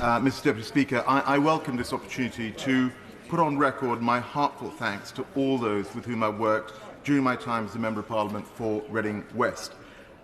Mr. Deputy Speaker. I welcome this opportunity to put on record my heartfelt thanks to all those with whom I worked during my time as a Member of Parliament for Reading West.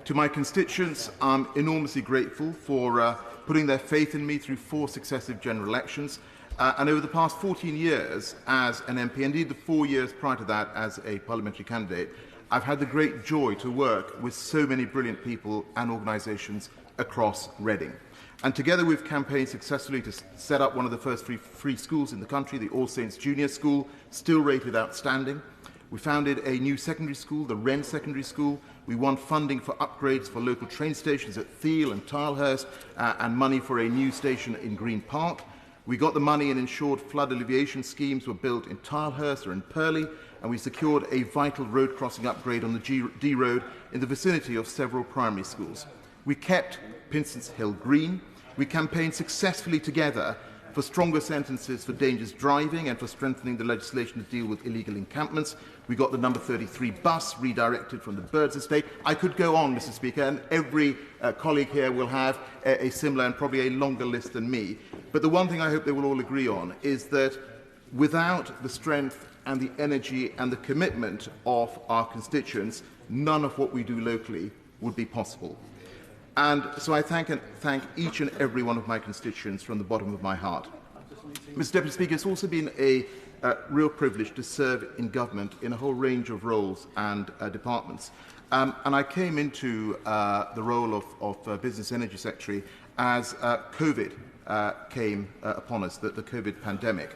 To my constituents, I'm enormously grateful for putting their faith in me through 4 successive general elections, and over the past 14 years as an MP, indeed the 4 years prior to that as a parliamentary candidate, I've had the great joy to work with so many brilliant people and organisations across Reading. And together we've campaigned successfully to set up one of the first free schools in the country, the All Saints Junior School, still rated outstanding. We founded a new secondary school, the Wren Secondary School. We won funding for upgrades for local train stations at Thiel and Tilehurst, and money for a new station in Green Park. We got the money and ensured flood alleviation schemes were built in Tilehurst or in Purley, and we secured a vital road crossing upgrade on the D Road in the vicinity of several primary schools. We kept Pinson's Hill green. We campaigned successfully together for stronger sentences for dangerous driving and for strengthening the legislation to deal with illegal encampments. We got the number 33 bus redirected from the Birds Estate. I could go on, Mr. Speaker, and every colleague here will have a similar and probably a longer list than me. But the one thing I hope they will all agree on is that without the strength and the energy and the commitment of our constituents, none of what we do locally would be possible. And so I thank each and every one of my constituents from the bottom of my heart. Mr. Deputy Speaker, it's also been a real privilege to serve in government in a whole range of roles and departments. And I came into the role of Business Energy Secretary as COVID came upon us, the COVID pandemic.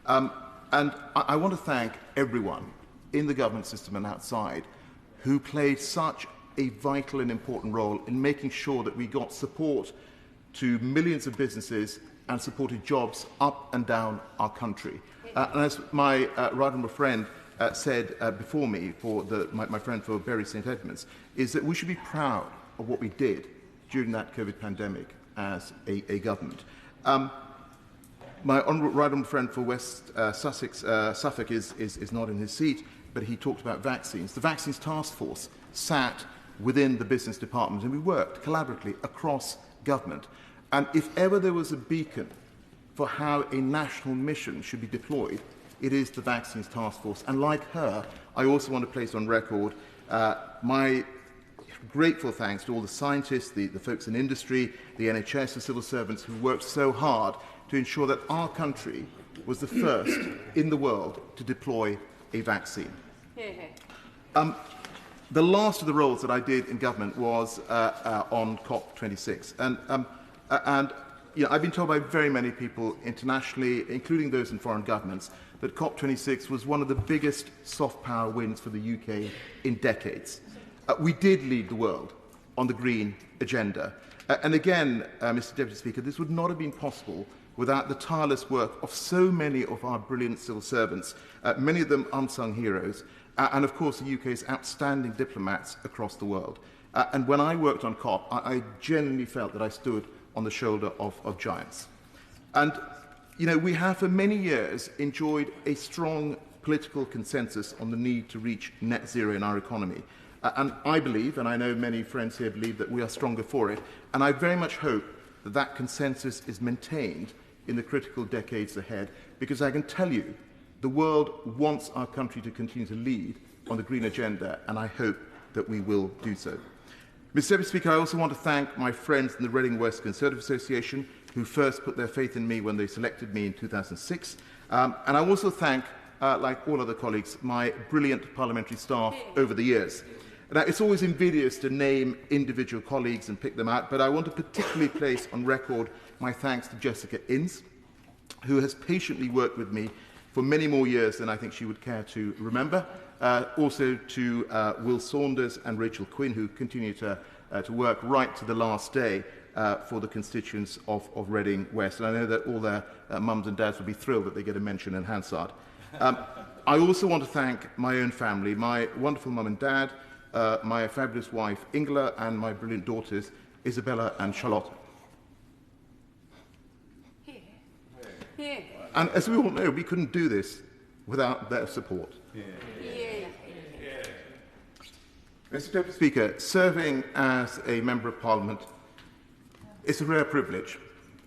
And I want to thank everyone in the government system and outside who played such a vital and important role in making sure that we got support to millions of businesses and supported jobs up and down our country. And as my right honourable friend said before me, my friend for Bury St Edmunds, is that we should be proud of what we did during that COVID pandemic as a government. My right honourable friend for West Suffolk is not in his seat, but he talked about vaccines. The Vaccines Task Force sat within the business department, and we worked collaboratively across government. And if ever there was a beacon for how a national mission should be deployed, it is the Vaccines Task Force. And like her, I also want to place on record my grateful thanks to all the scientists, the folks in industry, the NHS and civil servants who worked so hard to ensure that our country was the first in the world to deploy a vaccine. The last of the roles that I did in government was on COP26. And I've been told by very many people internationally, including those in foreign governments, that COP26 was one of the biggest soft power wins for the UK in decades. We did lead the world on the green agenda. And again, Mr. Deputy Speaker, this would not have been possible without the tireless work of so many of our brilliant civil servants, many of them unsung heroes, and of course the UK's outstanding diplomats across the world. And when I worked on COP, I genuinely felt that I stood on the shoulder of giants. And, we have for many years enjoyed a strong political consensus on the need to reach net zero in our economy. And I believe, and I know many friends here believe, that we are stronger for it. And I very much hope that that consensus is maintained in the critical decades ahead, because I can tell you, the world wants our country to continue to lead on the green agenda, and I hope that we will do so. Mr. Deputy Speaker, I also want to thank my friends in the Reading West Conservative Association, who first put their faith in me when they selected me in 2006. And I also thank, like all other colleagues, my brilliant parliamentary staff over the years. Now, it's always invidious to name individual colleagues and pick them out, but I want to particularly place on record my thanks to Jessica Innes, who has patiently worked with me for many more years than I think she would care to remember. Also to Will Saunders and Rachel Quinn, who continue to work right to the last day for the constituents of Reading West. And I know that all their mums and dads will be thrilled that they get a mention in Hansard. I also want to thank my own family, my wonderful mum and dad, my fabulous wife Ingela, and my brilliant daughters Isabella and Charlotte. And as we all know, we couldn't do this without their support. Mr. Deputy Speaker, serving as a Member of Parliament is a rare privilege.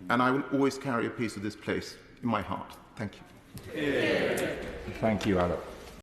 and I will always carry a piece of this place in my heart. Thank you. Thank you, Alok.